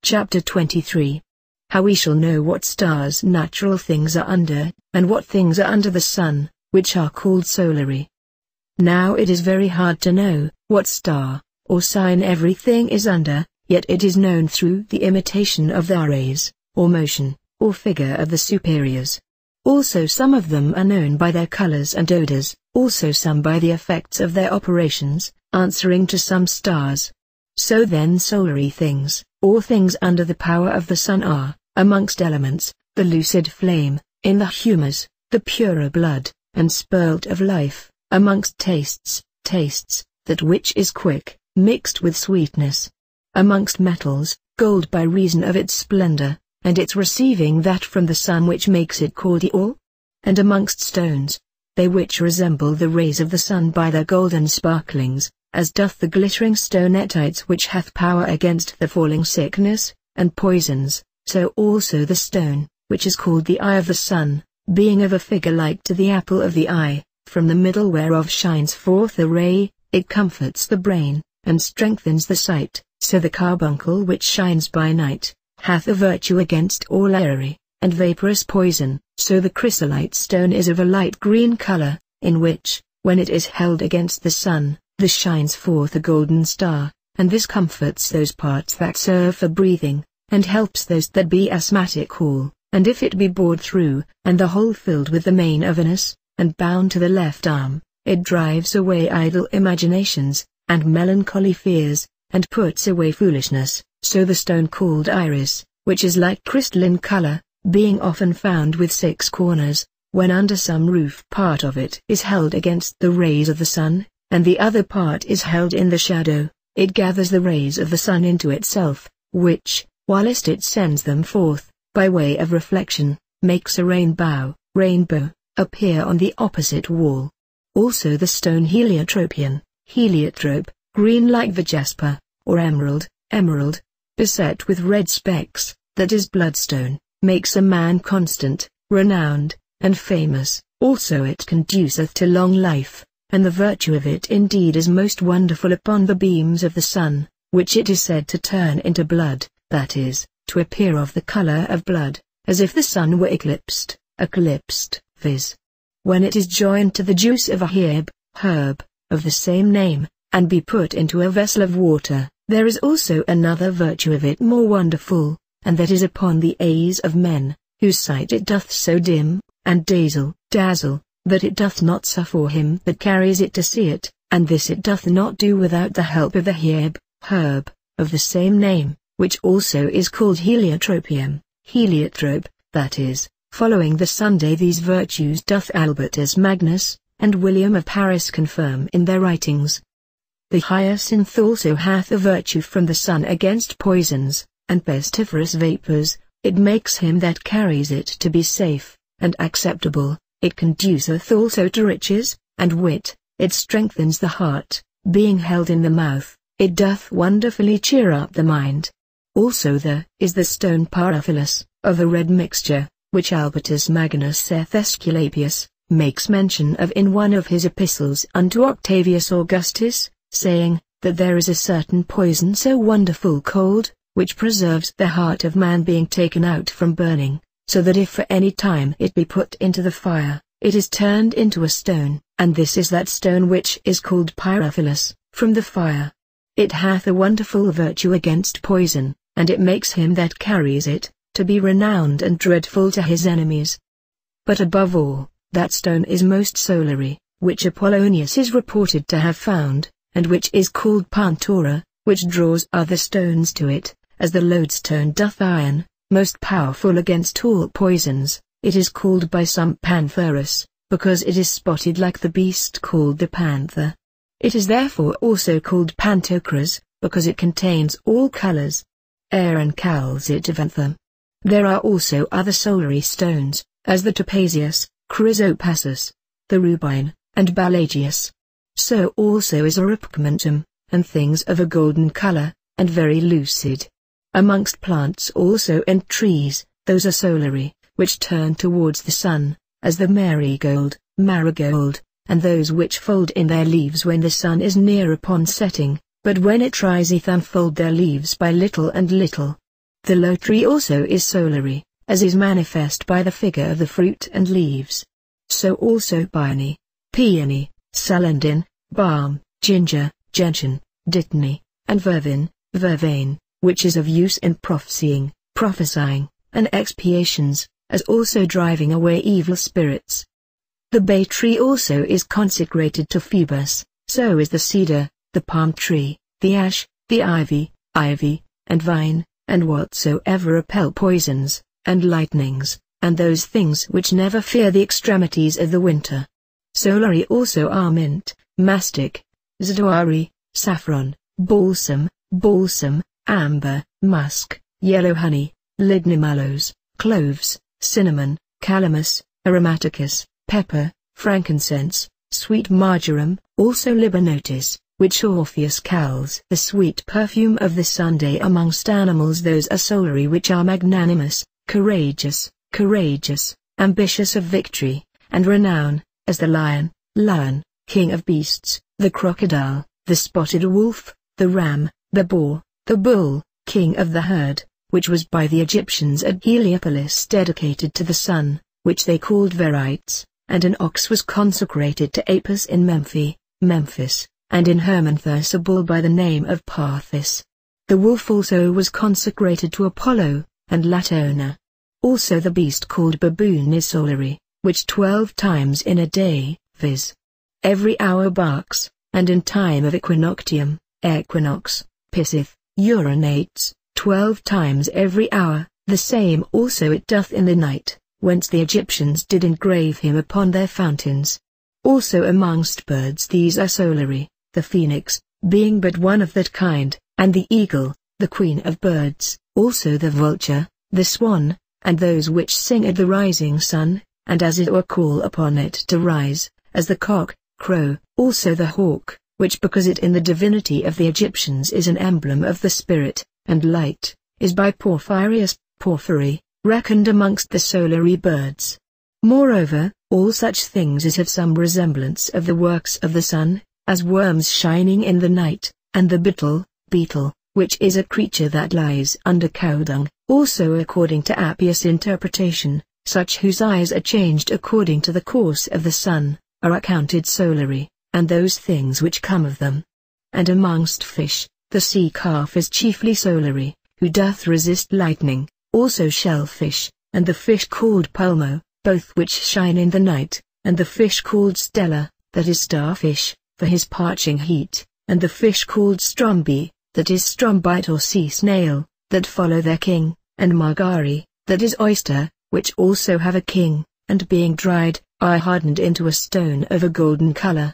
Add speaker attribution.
Speaker 1: Chapter 23. How we shall know what stars natural things are under, and what things are under the sun, which are called solary. Now it is very hard to know what star, or sign everything is under, yet it is known through the imitation of the rays, or motion, or figure of the superiors. Also some of them are known by their colors and odors, also some by the effects of their operations, answering to some stars. So then solary things, or things under the power of the sun are, amongst elements, the lucid flame, in the humours, the purer blood, and spirit of life, amongst tastes, that which is quick, mixed with sweetness. Amongst metals, gold by reason of its splendour, and its receiving that from the sun which makes it cordial. And amongst stones, they which resemble the rays of the sun by their golden sparklings, as doth the glittering stonetites which hath power against the falling sickness, and poisons, so also the stone, which is called the eye of the sun, being of a figure like to the apple of the eye, from the middle whereof shines forth a ray, it comforts the brain, and strengthens the sight, so the carbuncle which shines by night, hath a virtue against all airy, and vaporous poison, so the chrysolite stone is of a light green color, in which, when it is held against the sun, there shines forth a golden star, and this comforts those parts that serve for breathing, and helps those that be asthmatic cool, and if it be bored through, and the whole filled with the main of Venus, and bound to the left arm, it drives away idle imaginations, and melancholy fears, and puts away foolishness, so the stone called iris, which is like crystalline color, being often found with 6 corners, when under some roof part of it is held against the rays of the sun, and the other part is held in the shadow, it gathers the rays of the sun into itself, which, whilst it sends them forth, by way of reflection, makes a rainbow, appear on the opposite wall. Also the stone heliotropion, heliotrope, green like the jasper, or emerald, beset with red specks, that is bloodstone, makes a man constant, renowned, and famous, also it conduceth to long life, and the virtue of it indeed is most wonderful upon the beams of the sun, which it is said to turn into blood, that is, to appear of the color of blood, as if the sun were eclipsed, viz. When it is joined to the juice of a herb, of the same name, and be put into a vessel of water, there is also another virtue of it more wonderful, and that is upon the eyes of men, whose sight it doth so dim, and dazzle, that it doth not suffer him that carries it to see it, and this it doth not do without the help of the herb, of the same name, which also is called heliotropium, heliotrope, that is, following the Sunday. These virtues doth Albertus Magnus, and William of Paris confirm in their writings. The hyacinth also hath a virtue from the sun against poisons, and pestiferous vapors, it makes him that carries it to be safe, and acceptable, it conduceth also to riches, and wit, it strengthens the heart, being held in the mouth, it doth wonderfully cheer up the mind. Also there is the stone paraphilus, of a red mixture, which Albertus Magnus saith Aesculapius, makes mention of in one of his epistles unto Octavius Augustus, saying, that there is a certain poison so wonderful cold, which preserves the heart of man being taken out from burning, so that if for any time it be put into the fire, it is turned into a stone, and this is that stone which is called paraphilus, from the fire. It hath a wonderful virtue against poison, and it makes him that carries it, to be renowned and dreadful to his enemies. But above all, that stone is most solary, which Apollonius is reported to have found, and which is called pantora, which draws other stones to it, as the lodestone doth iron, most powerful against all poisons. It is called by some pantherus, because it is spotted like the beast called the panther. It is therefore also called pantocras, because it contains all colors. Aaron calls it evanthum. There are also other solary stones, as the topazius, chrysoprasus, the rubine, and pelagius. So also is erupmentum, and things of a golden color, and very lucid. Amongst plants also and trees, those are solary, which turn towards the sun, as the marigold, and those which fold in their leaves when the sun is near upon setting, but when it riseth unfold their leaves by little and little. The low tree also is solary, as is manifest by the figure of the fruit and leaves. So also peony, celandine, balm, ginger, gentian, dittany, and vervain, which is of use in prophesying, prophesying, and expiations, as also driving away evil spirits. The bay tree also is consecrated to Phoebus, so is the cedar, the palm tree, the ash, the ivy, and vine, and whatsoever repel poisons, and lightnings, and those things which never fear the extremities of the winter. Solary also are mint, mastic, zdoari, saffron, balsam, amber, musk, yellow honey, lignum aloes, cloves, cinnamon, calamus, aromaticus, pepper, frankincense, sweet marjoram, also libanotis, which Orpheus calls the sweet perfume of the Sunday. Amongst animals those are solary which are magnanimous, courageous, ambitious of victory, and renown, as the lion, king of beasts, the crocodile, the spotted wolf, the ram, the boar, the bull, king of the herd, which was by the Egyptians at Heliopolis dedicated to the sun, which they called Verites, and an ox was consecrated to Apis in Memphis, and in Hermonthus a bull by the name of Parthis. The wolf also was consecrated to Apollo, and Latona. Also the beast called baboon is solary, which 12 times in a day, viz. every hour barks, and in time of equinoctium, pisseth, urinates, 12 times every hour, the same also it doth in the night, whence the Egyptians did engrave him upon their fountains. Also amongst birds these are solary, the phoenix, being but one of that kind, and the eagle, the queen of birds, also the vulture, the swan, and those which sing at the rising sun, and as it were call upon it to rise, as the cock, crow, also the hawk, which because it in the divinity of the Egyptians is an emblem of the spirit, and light, is by Porphyry, reckoned amongst the solary birds. Moreover, all such things as have some resemblance of the works of the sun, as worms shining in the night, and the beetle, which is a creature that lies under cow dung, also according to Appius' interpretation, such whose eyes are changed according to the course of the sun, are accounted solary, and those things which come of them. And amongst fish, the sea calf is chiefly solary, who doth resist lightning, also shellfish, and the fish called pulmo, both which shine in the night, and the fish called stella, that is starfish, for his parching heat, and the fish called strombi, that is strombite or sea snail, that follow their king, and margari, that is oyster, which also have a king, and being dried, are hardened into a stone of a golden color,